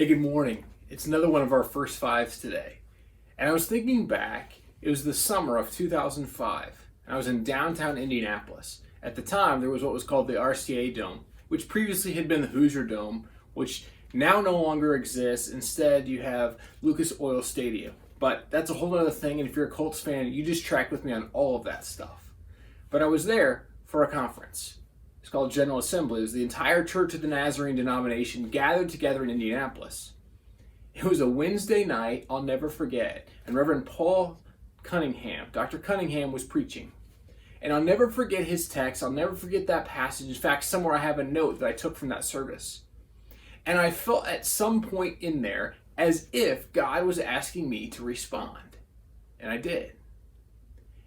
Hey, good morning. It's another one of our first fives today. And I was thinking back, it was the summer of 2005, and I was in downtown Indianapolis. At the time, there was what was called the RCA Dome, which previously had been the Hoosier Dome, which now no longer exists. Instead, you have Lucas Oil Stadium. But that's a whole other thing, and if you're a Colts fan, you just track with me on all of that stuff. But I was there for a conference. It's called General Assembly. It was the entire Church of the Nazarene denomination gathered together in Indianapolis. It was a Wednesday night I'll never forget, and Reverend Paul Cunningham, Dr. Cunningham, was preaching. And I'll never forget his text. I'll never forget that passage. In fact, somewhere I have a note that I took from that service. And I felt at some point in there as if God was asking me to respond. And I did.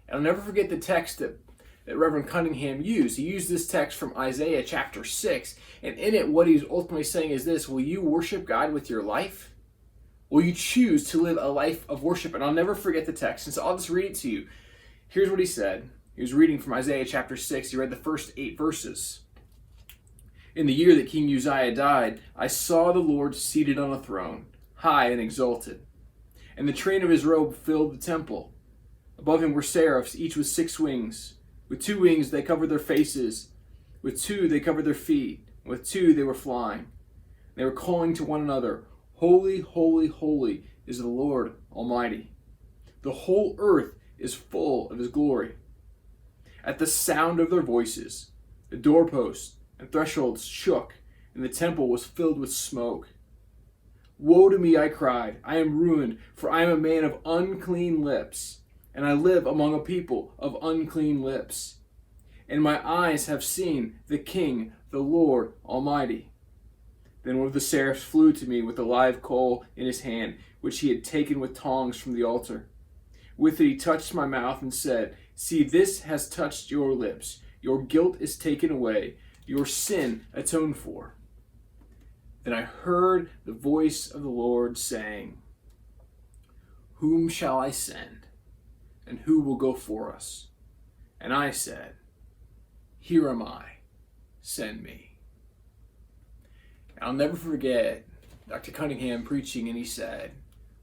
And I'll never forget the text that Reverend Cunningham used. He used this text from Isaiah chapter 6. And in it, what he's ultimately saying is this: will you worship God with your life? Will you choose to live a life of worship? And I'll never forget the text. And so I'll just read it to you. Here's what he said. He was reading from Isaiah chapter 6. He read the first 8 verses. In the year that King Uzziah died, I saw the Lord seated on a throne, high and exalted. And the train of his robe filled the temple. Above him were seraphs, each with 6 wings. With 2 wings they covered their faces. With 2 they covered their feet. With 2 they were flying. They were calling to one another, Holy, holy, holy is the Lord Almighty. The whole earth is full of his glory. At the sound of their voices, the doorposts and thresholds shook, and the temple was filled with smoke. Woe to me, I cried. I am ruined, for I am a man of unclean lips, and I live among a people of unclean lips. And my eyes have seen the King, the Lord Almighty. Then one of the seraphs flew to me with a live coal in his hand, which he had taken with tongs from the altar. With it he touched my mouth and said, See, this has touched your lips. Your guilt is taken away, your sin atoned for. Then I heard the voice of the Lord saying, Whom shall I send? And who will go for us? And I said, Here am I, send me. I'll never forget Dr. Cunningham preaching, and he said,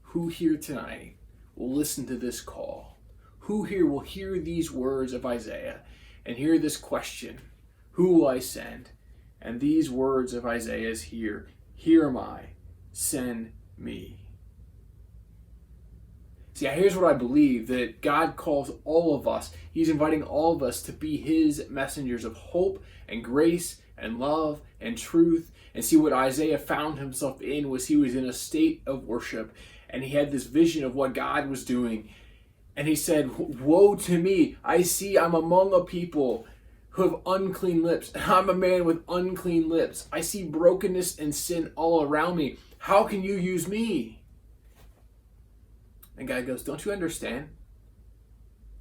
Who here tonight will listen to this call? Who here will hear these words of Isaiah and hear this question, Who will I send? And these words of Isaiah's here am I, send me. See, here's what I believe, that God calls all of us. He's inviting all of us to be his messengers of hope and grace and love and truth. And see, what Isaiah found himself in was he was in a state of worship, and he had this vision of what God was doing. And he said, Woe to me, I see I'm among a people who have unclean lips, and I'm a man with unclean lips. I see brokenness and sin all around me. How can you use me? And God goes, Don't you understand?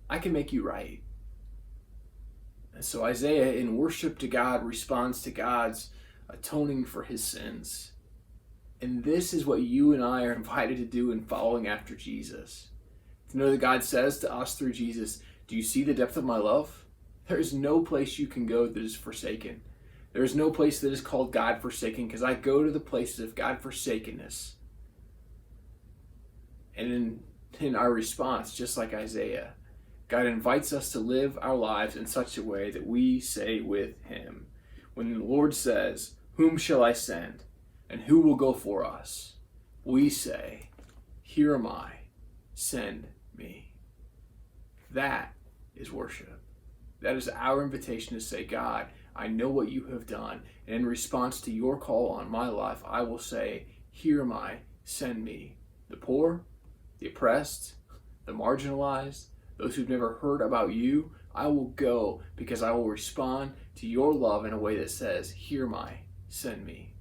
I can make you right. And so Isaiah, in worship to God, responds to God's atoning for his sins. And this is what you and I are invited to do in following after Jesus. To know that God says to us through Jesus, Do you see the depth of my love? There is no place you can go that is forsaken. There is no place that is called God forsaken, because I go to the places of God forsakenness. And in our response, just like Isaiah, God invites us to live our lives in such a way that we say with him, when the Lord says, Whom shall I send? And who will go for us? We say, Here am I, send me. That is worship. That is our invitation to say, God, I know what you have done. And in response to your call on my life, I will say, Here am I, send me. The poor, the oppressed, the marginalized, those who've never heard about you, I will go, because I will respond to your love in a way that says, Here am I, send me.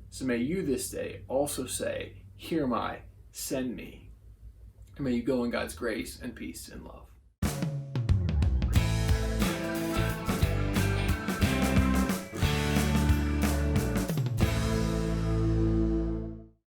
So may you this day also say, Here am I, send me. And may you go in God's grace and peace and love.